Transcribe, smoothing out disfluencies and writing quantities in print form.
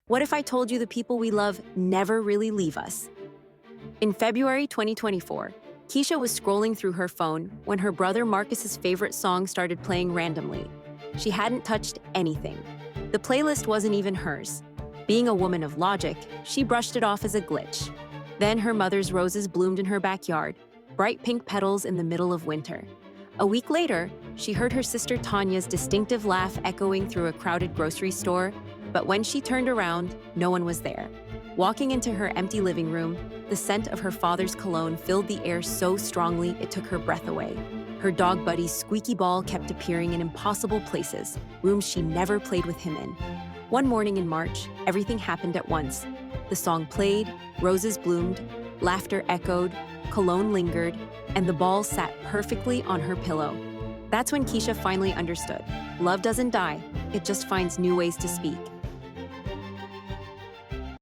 What if I told you the people we love never really leave us? In February 2024, Keisha was scrolling through her phone when her brother Marcus's favorite song started playing randomly. She hadn't touched anything. The playlist wasn't even hers. Being a woman of logic, she brushed it off as a glitch. Then her mother's roses bloomed in her backyard, bright pink petals in the middle of winter. A week later, she heard her sister Tanya's distinctive laugh echoing through a crowded grocery store, but when she turned around, no one was there. Walking into her empty living room, the scent of her father's cologne filled the air so strongly it took her breath away. Her dog buddy's squeaky ball kept appearing in impossible places, rooms she never played with him in. One morning in March, everything happened at once. The song played, roses bloomed, laughter echoed, cologne lingered, and the ball sat perfectly on her pillow. That's when Keisha finally understood. Love doesn't die, it just finds new ways to speak.